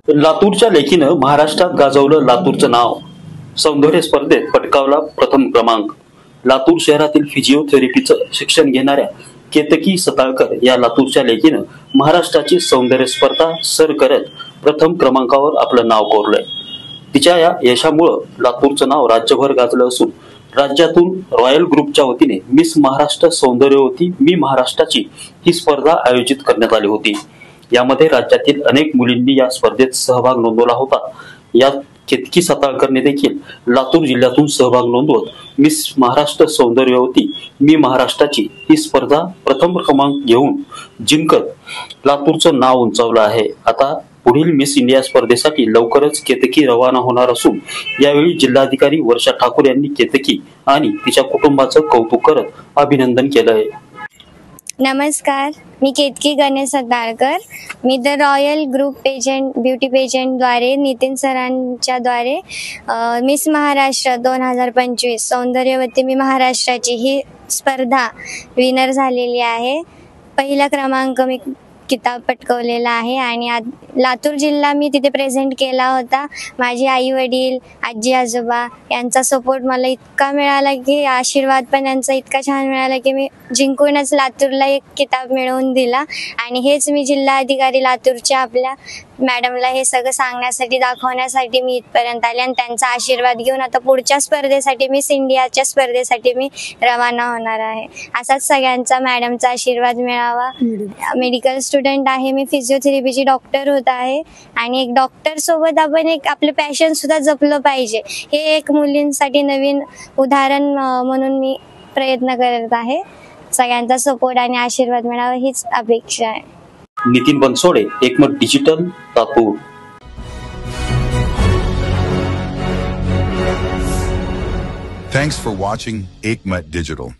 लातूरच्या लेकीनं महाराष्ट्रात गाजवलं लातूरचं नाव. सौंदर्य स्पर्धेत पटकावला प्रथम क्रमांक. लातूर शहरातील फिजिओथेरपीचं शिक्षण घेणाऱ्या केतकी सताळकर या लातूरच्या लेकीनं महाराष्ट्राची सौंदर्य स्पर्धा सर करत प्रथम क्रमांकावर आपलं नाव कोरलंय. तिच्या या यशामुळं लातूरचं नाव राज्यभर गाजलं असून राज्यातून रॉयल ग्रुपच्या वतीने मिस महाराष्ट्र सौंदर्यवती मी महाराष्ट्राची ही स्पर्धा आयोजित करण्यात आली होती. यामध्ये राज्यातील अनेक मुलींनी या स्पर्धेत सहभाग नोंदवला होता. यात केतकी सताळकरने देखील लातूर जिल्ह्यातून सहभाग नोंदवत मिस महाराष्ट्र सौंदर्यवती मी महाराष्ट्राची ही स्पर्धा प्रथम क्रमांक घेऊन जिंकत लातूरचं नाव उंचावलं आहे. आता पुढील मिस इंडिया स्पर्धेसाठी लवकरच केतकी रवाना होणार असून यावेळी जिल्हाधिकारी वर्षा ठाकूर यांनी केतकी आणि तिच्या कुटुंबाचं कौतुक करत अभिनंदन केलं आहे. नमस्कार, मी केतकी गणेश सताळकर. मी the royal group pageant beauty पेजंटद्वारे नितीन सरांच्या द्वारे मिस महाराष्ट्र 2025 सौंदर्यवती मी महाराष्ट्राची ही स्पर्धा विनर झालेली आहे. पहिला क्रमांक मी किताब पटकवलेला आहे आणि लातूर जिल्हा मी तिथे प्रेझेंट केला होता. माझी आई वडील, आजी आजोबा यांचा सपोर्ट मला इतका मिळाला की आशीर्वाद पण यांचा इतका छान मिळाला की मी जिंकूनच लातूरला एक किताब मिळवून दिला. आणि हेच मी जिल्हाधिकारी लातूरच्या आपल्या मॅडमला हे सगळं सांगण्यासाठी दाखवण्यासाठी मी इथपर्यंत आले आणि त्यांचा आशीर्वाद घेऊन आता पुढच्या स्पर्धेसाठी मिस इंडियाच्या स्पर्धेसाठी मी रवाना होणार आहे. असाच सगळ्यांचा मॅडमचा आशीर्वाद मिळावा. मेडिकल स्टुडंट आहे मी, फिजिओथेरपीची डॉक्टर होत आहे आणि एक डॉक्टर सोबत आपण एक आपलं पॅशन सुद्धा जपलं पाहिजे. हे एक मुलींसाठी नवीन उदाहरण म्हणून मी प्रयत्न करत आहे. सगळ्यांचा सपोर्ट आणि आशीर्वाद मिळावा हीच अपेक्षा आहे. नितीन बनसोडे, एकमत digital, Latur. Thanks for watching Ekmat Digital.